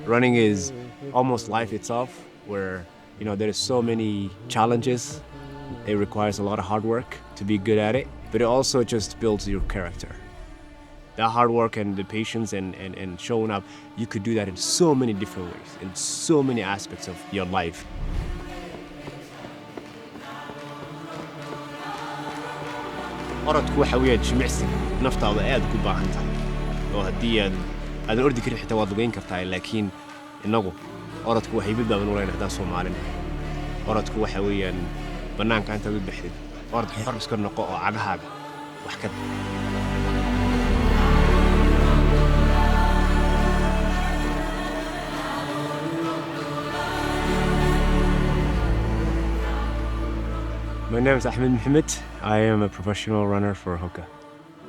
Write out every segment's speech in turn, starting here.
Running is almost life itself, where there is so many challenges. It requires a lot of hard work to be good at it, but it also just builds your character. That hard work and the patience and showing up, you could do that in so many different ways, in so many aspects of your life. orodku waxa weeyaan jimicsiga naftaada aad ku baahan tahay oo haddii aadan ordi karin xitaa waad lugayn kartaa laakiin innagu orodku waxay badbaadan u leeyahay haddaan Soomaalin orodku waxa weeyaan bannaanka intaad u baxdid orod xor iska noqo oo cagahaaga wax ka My name is Ahmed Muhumed. I am a professional runner for HOKA.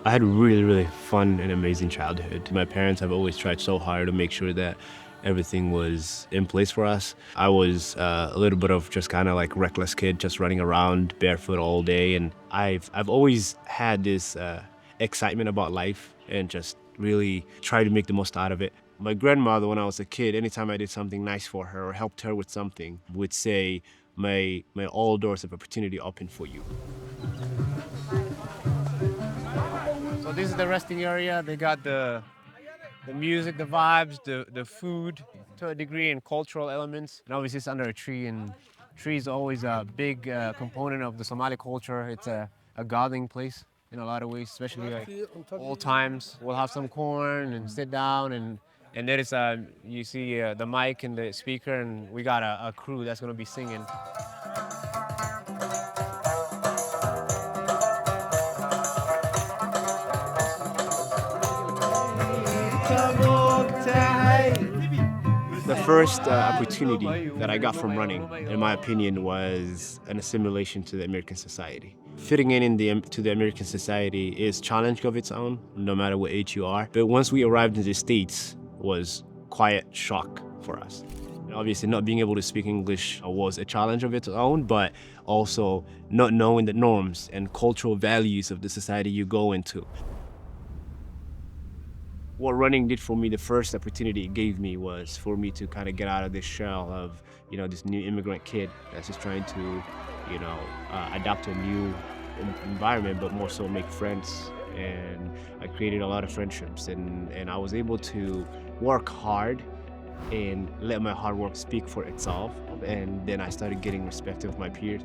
I had a really fun and amazing childhood. My parents have always tried so hard to make sure that everything was in place for us. I was a little bit of just kind of like reckless kid, just running around barefoot all day. And I've always had this excitement about life and just really try to make the most out of it. My grandmother, when I was a kid, anytime I did something nice for her or helped her with something, would say, may all doors of opportunity open for you. So this is the resting area. They got the music, the vibes, the food, to a degree, and cultural elements. And obviously it's under a tree, and tree is always a big component of the Somali culture. It's a gathering place in a lot of ways, especially like old times. We'll have some corn and sit down, and there is you see the mic and the speaker, and we got a crew that's gonna be singing. The first opportunity that I got from running, in my opinion, was an assimilation to the American society. Fitting in to the American society is a challenge of its own, no matter what age you are. But once we arrived in the States, was quiet shock for us. And obviously, not being able to speak English was a challenge of its own, but also not knowing the norms and cultural values of the society you go into. What running did for me, the first opportunity it gave me was for me to kind of get out of this shell of, this new immigrant kid that's just trying to, adapt to a new environment, but more so make friends. And I created a lot of friendships, and I was able to work hard and let my hard work speak for itself. And then I started getting respect of my peers.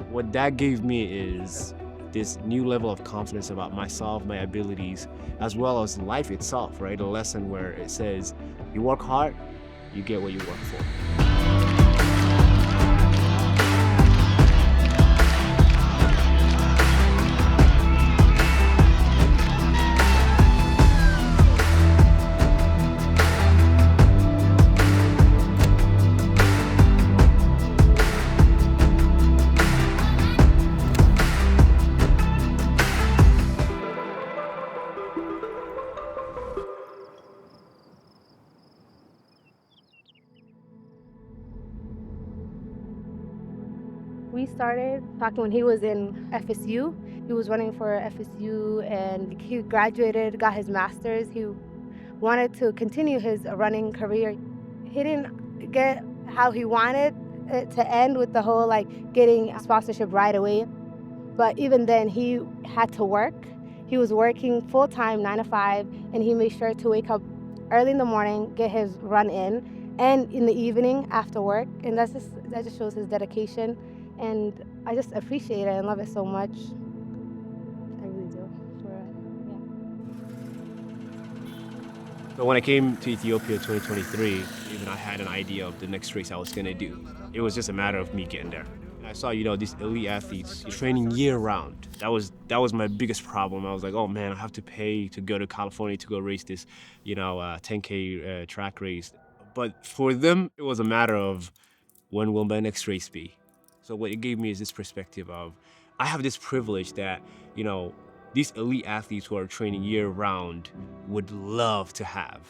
What that gave me is this new level of confidence about myself, my abilities, as well as life itself, right? A lesson where it says, you work hard, you get what you work for. We started talking when he was in FSU. He was running for FSU and he graduated, got his master's. He wanted to continue his running career. He didn't get how he wanted it to end with the whole getting sponsorship right away. But even then he had to work. He was working full-time, 9 to 5, and he made sure to wake up early in the morning, get his run in, and in the evening after work. And that just shows his dedication. And I just appreciate it and love it so much. I really do. So when I came to Ethiopia 2023, even I had an idea of the next race I was gonna do. It was just a matter of me getting there. I saw, these elite athletes training year round. That was my biggest problem. I was like, oh man, I have to pay to go to California to go race this, 10K track race. But for them, it was a matter of when will my next race be? So what it gave me is this perspective of, I have this privilege that, these elite athletes who are training year round would love to have.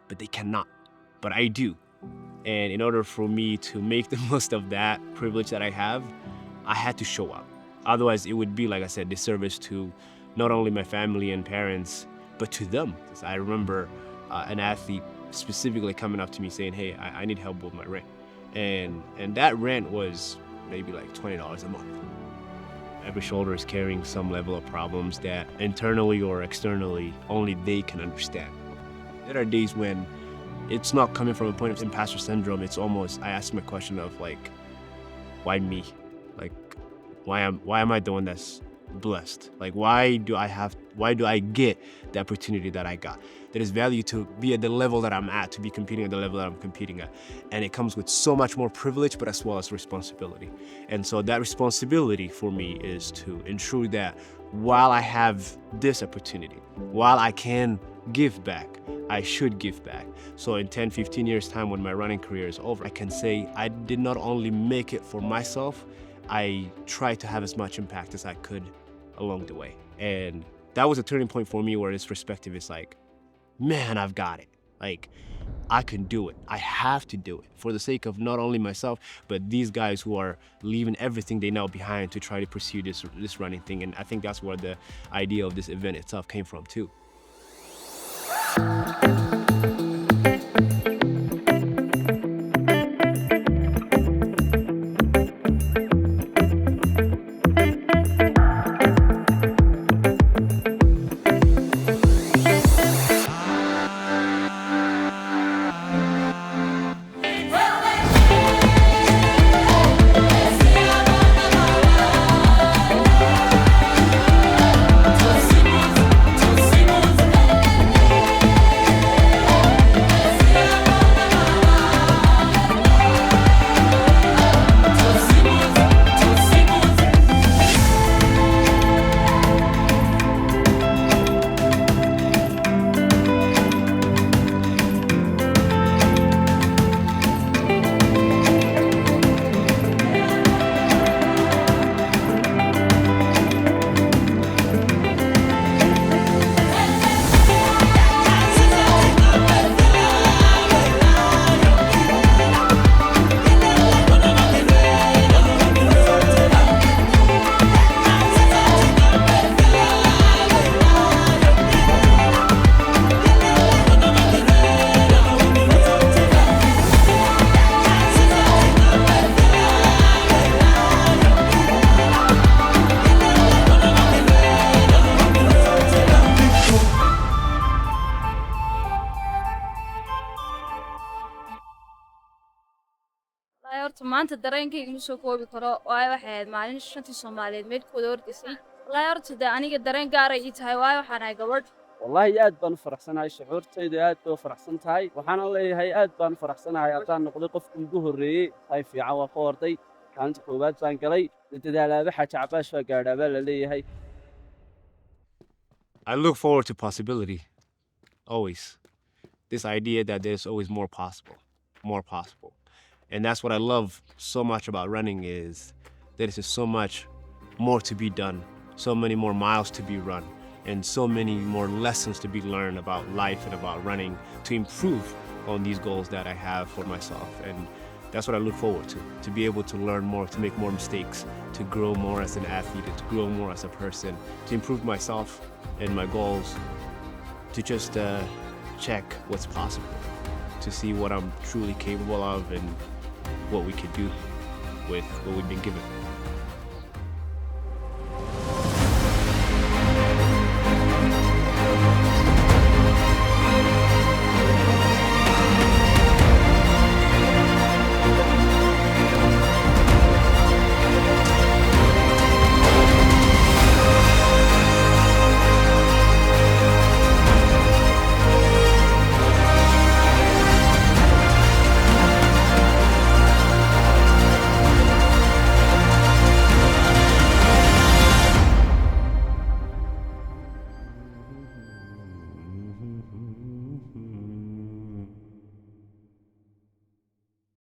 but they cannot. But I do. And in order for me to make the most of that privilege that I have, I had to show up. Otherwise, it would be, like I said, disservice to not only my family and parents, but to them. 'Cause I remember an athlete specifically coming up to me saying, hey, I need help with my rent. And that rent was maybe like $20 a month. Every shoulder is carrying some level of problems that internally or externally only they can understand. There are days when it's not coming from a point of imposter syndrome. It's almost, I ask my question of like, why me? Like, why am I the one that's blessed? Like, why do I get the opportunity that I got? There is value to be at the level that I'm at, to be competing at the level that I'm competing at. And it comes with so much more privilege, but as well as responsibility. And so that responsibility for me is to ensure that while I have this opportunity, while I can give back, I should give back. So in 10, 15 years time, when my running career is over, I can say I did not only make it for myself, I tried to have as much impact as I could along the way. And that was a turning point for me, where this perspective is like, man, I've got it. Like, I can do it. I have to do it for the sake of not only myself, but these guys who are leaving everything they know behind to try to pursue this running thing. And I think that's where the idea of this event itself came from too. horta maanta dareenkayga ma soo koobi karo waayo waxay ahayd maalin shantii Soomaaliyeed meedkooda hortisay wallahi horta de aniga dareen gaar ah ii tahay waayo waxaan ahay gabadh والله aad baan faraxsanahay shucuurtaydu aad bay faraxsan tahay waxaan leeyahay aad baan faraxsanahay haddaan noqday qofkii ugu horeeyay ay fiican waa ka horday kaalinta koowaad baan galay dadaalaaba xaja cabaash waa gaadhaa baa la leeyahay. I look forward to possibility, always. This idea that there's always more possible. And that's what I love so much about running, is there is so much more to be done, so many more miles to be run, and so many more lessons to be learned about life and about running to improve on these goals that I have for myself. And that's what I look forward to be able to learn more, to make more mistakes, to grow more as an athlete, to grow more as a person, to improve myself and my goals, to just check what's possible, to see what I'm truly capable of and what we could do with what we've been given.